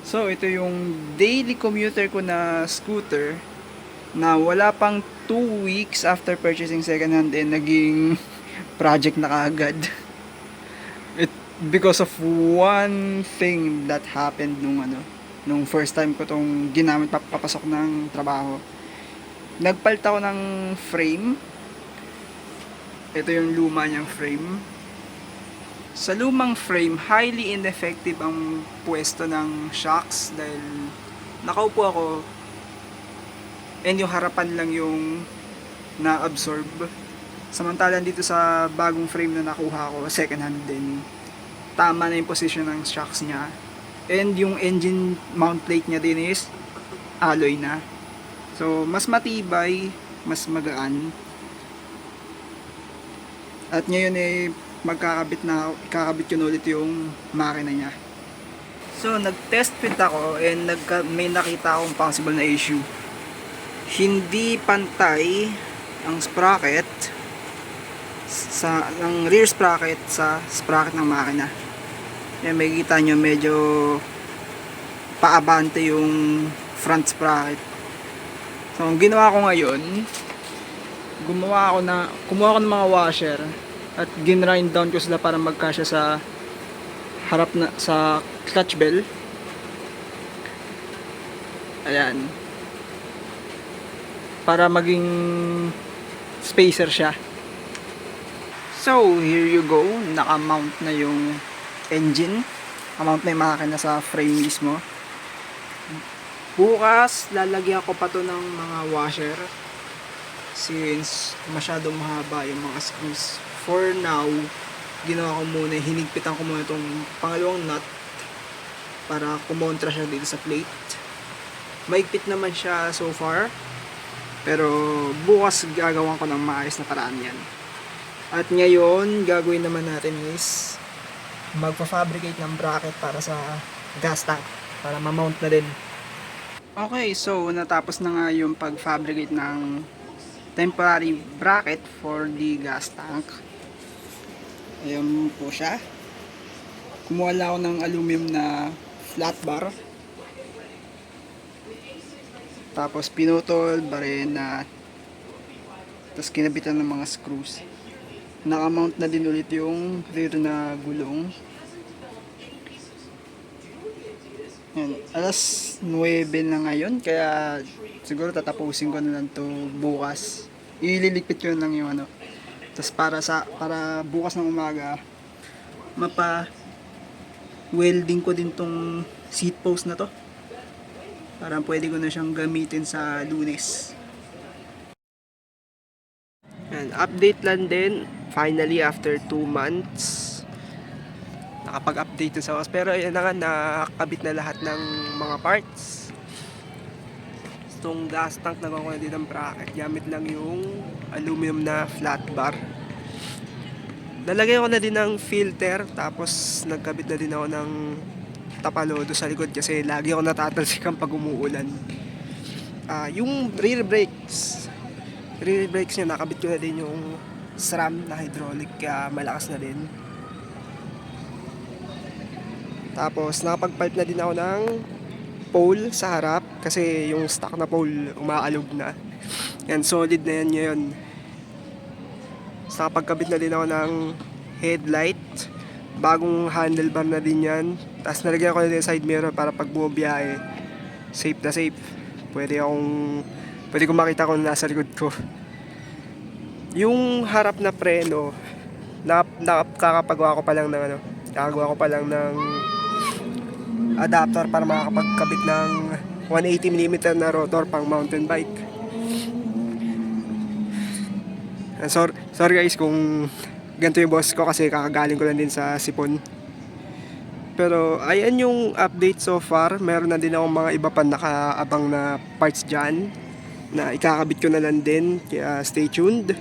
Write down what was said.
So, ito yung daily commuter ko na scooter na wala pang 2 weeks after purchasing second hand naging project na kaagad. It because of one thing that happened nung first time ko tong ginamit papasok ng trabaho. Nagpalit ako ng frame. Ito yung luma niyang frame. Sa lumang frame, highly ineffective ang pwesto ng shocks dahil nakaupo ako and yung harapan lang yung na-absorb. Samantalang dito sa bagong frame na nakuha ko, second hand din, tama na yung position ng shocks niya. And yung engine mount plate niya din is alloy na. So, mas matibay, mas magaan. At ngayon ikakabit ko ulit yung makina niya. So, nag-test fit ako and may nakita akong possible na issue. Hindi pantay ang sprocket ng rear sprocket sa sprocket ng makina. Yan, makikita nyo medyo paabante yung front sprocket. So, ang ginawa ko ngayon, kumuha ako ng mga washer at ginrind down ko sila para magkasya sa harap na sa clutch bell. Ayan. Para maging spacer siya. So, here you go. Naka-mount na yung engine. Naka-mount na yung makina sa frame mismo. Bukas, lalagyan ko pa to ng mga washer since masyadong mahaba yung mga screws. For now, ginawa ko muna, hinigpitan ko muna itong pangalawang nut para kumontra siya dito sa plate. Maigpit naman siya so far, pero bukas gagawan ko ng maayos na paraan yan. At ngayon, gagawin naman natin is magpa-fabricate ng bracket para sa gas tank, para ma-mount na din. Okay, so natapos na nga yung pag-fabricate ng temporary bracket for the gas tank. Ayan po siya. Kumuha lang ako ng aluminum na flat bar. Tapos pinutol, barena. Tapos kinabitan ng mga screws. Naka-mount na din ulit yung rear na gulong. Ayan, alas 9 na ngayon, kaya siguro tatapusin ko na lang to bukas. Ililigpit ko lang yung Tapos para bukas ng umaga welding ko din tong seat post na to. Para pwede ko na siyang gamitin sa Lunes. And update lang din, finally after 2 months nakapag-update sa house. Pero ayan na nga, nakakabit na lahat ng mga parts. Itong gas tank nagawa ko na din ng bracket gamit lang yung aluminum na flat bar. Nalagyan ko na din ng filter, tapos nagkabit na din ako ng tapalodo sa likod kasi lagi ako natatalsikan pag umuulan. Yung rear brakes niya, nakabit ko na din yung SRAM na hydraulic, kaya malakas na din. Tapos nakapagpalit na din ako ng pole sa harap kasi yung stock na pole umaalog na. Yan, solid na yan ngayon. Nakapagkabit na din ako ng headlight, bagong handlebar na din yan. Tapos nalagyan ko na din side mirror para pag bumabiyahe, safe na safe. Pwede kong makita kung nasa likod ko. Yung harap na preno, nakakapagawa ko pa lang ng adapter para makakapagkabit ng 180mm na rotor pang mountain bike. Sorry guys kung ganito yung boss ko kasi kakagaling ko lang din sa sipon. Pero ayan yung update so far. Meron na din akong mga iba pa nakaabang na parts dyan na ikakabit ko na lang din, kaya stay tuned.